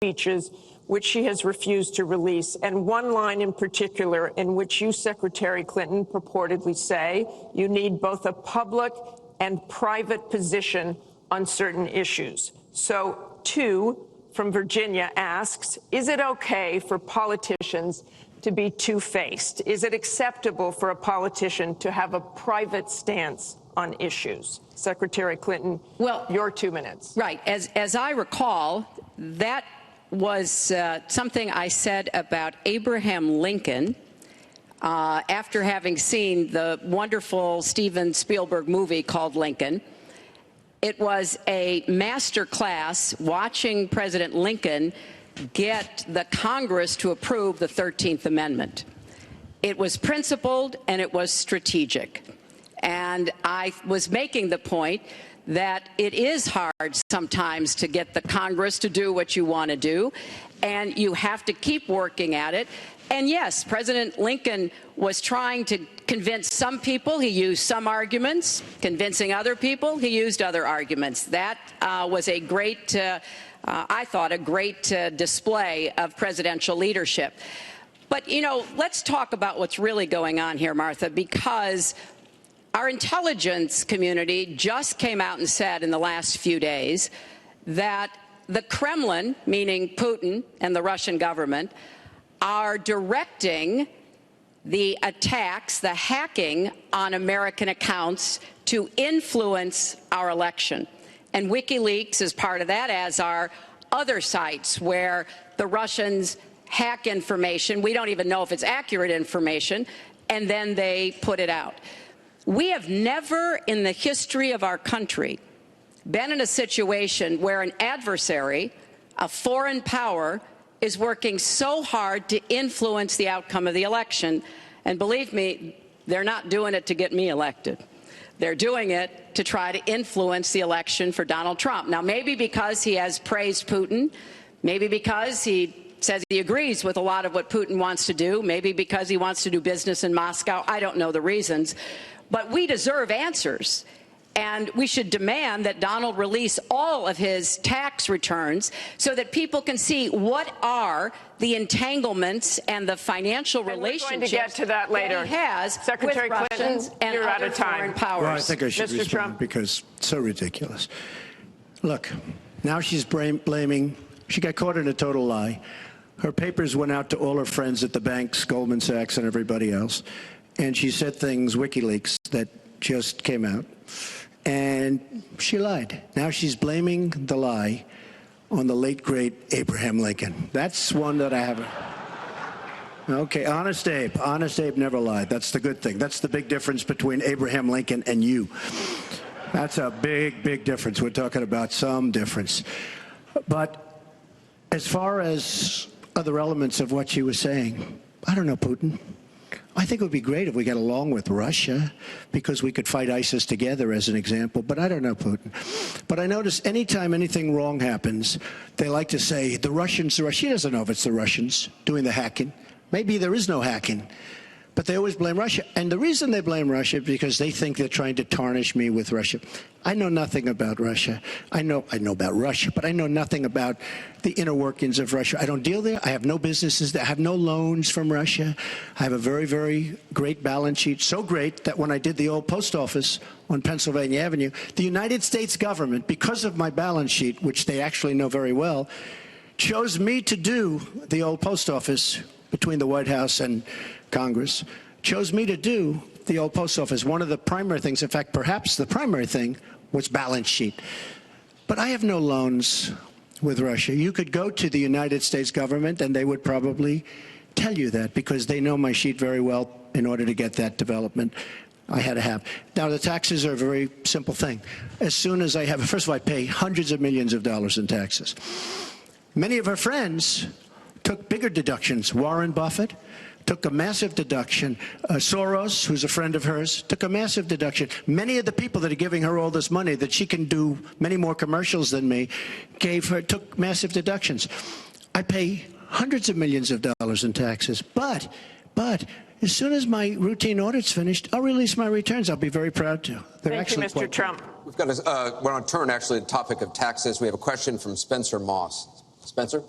speeches which she has refused to release, and one line in particular in which you, Secretary Clinton, purportedly say you need both a public and private position on certain issues. So, two from Virginia asks, is it okay for politicians to be two-faced? Is it acceptable for a politician to have a private stance on issues? Secretary Clinton, well, your 2 minutes. Right. As I recall, that was something I said about Abraham Lincoln after having seen the wonderful Steven Spielberg movie called Lincoln. It was a master class watching President Lincoln get the Congress to approve the 13th Amendment. It was principled and it was strategic. And I was making the point that it is hard sometimes to get the Congress to do what you want to do, and you have to keep working at it. And yes, President Lincoln was trying to convince some people. He used some arguments. Convincing other people, he used other arguments. That was a great, I thought, a great display of presidential leadership. But, you know, let's talk about what's really going on here, Martha, because our intelligence community just came out and said in the last few days that the Kremlin, meaning Putin and the Russian government, are directing the attacks, the hacking on American accounts to influence our election. And Wikileaks is part of that, as are other sites where the Russians hack information. We don't even know if it's accurate information, and then they put it out. We have never in the history of our country been in a situation where an adversary, a foreign power, is working so hard to influence the outcome of the election. And believe me, they're not doing it to get me elected. They're doing it to try to influence the election for Donald Trump. Now, maybe because he has praised Putin, maybe because he says he agrees with a lot of what Putin wants to do, maybe because he wants to do business in Moscow. I don't know the reasons. But we deserve answers. And we should demand that Donald release all of his tax returns so that people can see what are the entanglements and the financial relationships we're going to get to that later. That he has Secretary with Clinton, Russians and you're other out of time. foreign powers. Well, I think I should Mr. respond Trump. because it's so ridiculous. Look, now she's blaming, she got caught in a total lie. Her papers went out to all her friends at the banks, Goldman Sachs and everybody else. And she said things, WikiLeaks, that just came out. And she lied. Now she's blaming the lie on the late, great Abraham Lincoln. That's one that I haven't. Okay, Honest Abe. Honest Abe never lied. That's the good thing. That's the big difference between Abraham Lincoln and you. That's a big, big difference. We're talking about some difference. But as far as other elements of what she was saying, I don't know, Putin. I think it would be great if we got along with Russia because we could fight ISIS together, as an example. But I don't know, Putin. But I notice anytime anything wrong happens, they like to say, the Russians. She doesn't know if it's the Russians doing the hacking. Maybe there is no hacking. But they always blame Russia. And the reason they blame Russia is because they think they're trying to tarnish me with Russia. I know nothing about Russia. I know about Russia, but I know nothing about the inner workings of Russia. I don't deal there. I have no businesses there. I have no loans from Russia. I have a very, very great balance sheet, so great that when I did the old post office on Pennsylvania Avenue, the United States government, because of my balance sheet, which they actually know very well, chose me to do the old post office between the White House and Congress, chose me to do the old post office. One of the primary things, in fact, perhaps the primary thing, was balance sheet. But I have no loans with Russia. You could go to the United States government and they would probably tell you that because they know my sheet very well in order to get that development I had to have. Now, the taxes are a very simple thing. As soon as I have, first of all, I pay hundreds of millions of dollars in taxes. Many of her friends took bigger deductions. Warren Buffett took a massive deduction. Soros, who's a friend of hers, took a massive deduction. Many of the people that are giving her all this money that she can do many more commercials than me took massive deductions. I pay hundreds of millions of dollars in taxes. But as soon as my routine audit's finished, I'll release my returns. I'll be very proud to. They're Thank you, Mr. Trump. We've got we're on a turn, actually, to the topic of taxes. We have a question from Spencer Moss. Spencer?